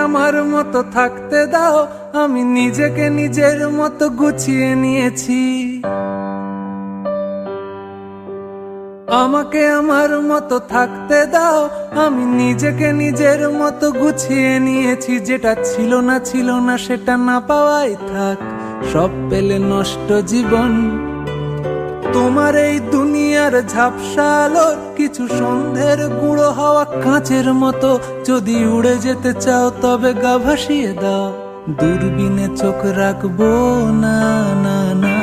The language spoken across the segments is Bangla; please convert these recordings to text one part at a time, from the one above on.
আমার মতো থাকতে দাও, আমি নিজেকে নিজের মতো গুছিয়ে নিয়েছি। আমাকে আমার মতো থাকতে দাও, আমি নিজেকে নিজের মতো গুছিয়ে নিয়েছি। যেটা ছিল না সেটা না পাওয়াই থাক, সব পেলে নষ্ট জীবন। তোমার এই দুনিয়ার ঝাপসা আলোর কিছু সন্ধ্যের গুঁড়ো হাওয়া কাঁচের মতো, যদি উড়ে যেতে চাও তবে গা ভাসিয়ে দাও। দূরবীনে চোখ রাখবো না না না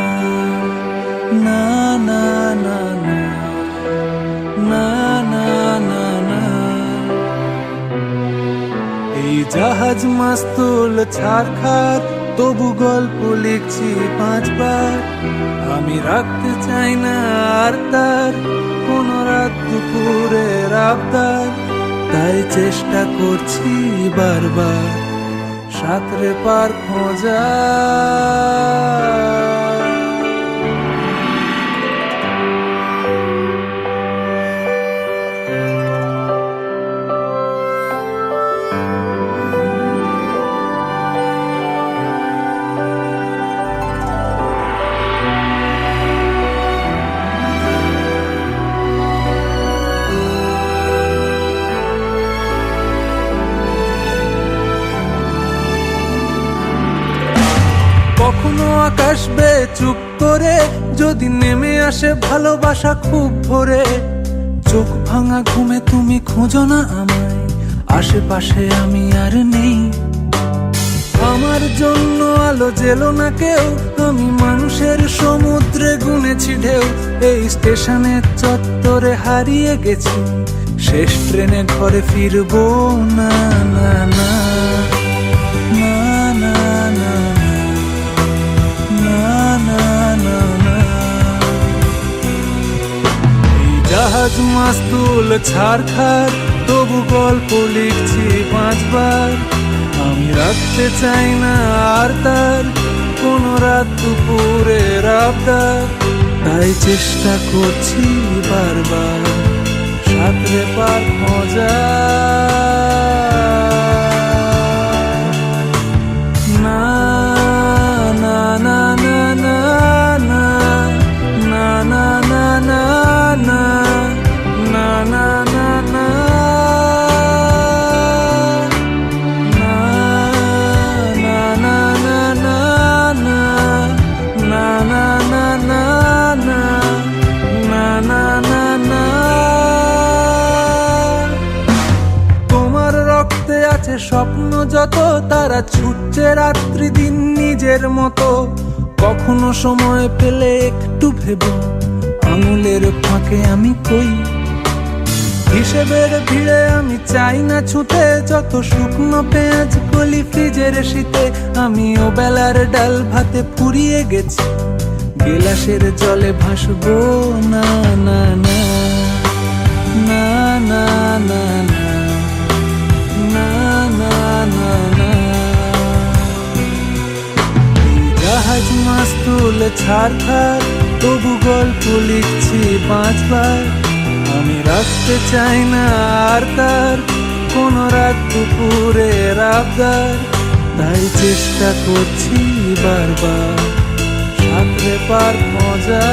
না না না না না না না। এই জাহাজ মাস্তুল ছারখার, তবু গল্প লিখছি 5 বার। আমি রাখতে চাই না আর তার কোনো রাত দুপুরের আবদার, তাই চেষ্টা করছি বারবার সাঁতরে পার খোঁজা। কখনো আকাশ বে চুপ করে, যদি নেমে আসে ভালোবাসা খুব ভোরে। চোখ ভাঙা ঘুমে তুমি খোঁজো না আমায়, আশেপাশে আমি আর নেই। আমার জন্য আলো জেলো না কেউ, আমি মানুষের সমুদ্রে গুনেছি ঢেউ। এই স্টেশনের চত্বরে হারিয়ে গেছি, শেষ ট্রেনে ঘরে ফিরবো না না না না না না না না না। এই জাহাজ মাস্তুল ছারখার, তবু গল্প লিখছি 5 বার। আমি রাখতে চাই না আর তার কোনো রাত দুপুরের আবদার, তাই চেষ্টা করছি বারবার সাঁতরে পার খোঁজা। না না না না না না না না না না না না না না না স্বপ্ন যত, তারা ছুটছে রাত্রি দিন নিজের মতো। কখনো সময় পেলে একটু ভেবো, আঙুলের ফাঁকে আমি কই। হিসেবের ভিড়ে আমি চাই না ছুটে, যত শুকনো পেঁয়াজ কলি ফ্রিজের শীতে। আমি ও বেলার ডাল ভাতে ফুরিয়ে গেছি, গেলাসের জলে ভাসবো না না না না না না না না না না। জাহাজ মাস্তুল ছারখার, তবু গল্প লিখছি 5 বার। আমি রাখতে চাই না আর তার কোনো রাত দুপুরের আবদার, তাই চেষ্টা করছি বারবার সাঁতরে পার খোঁজা।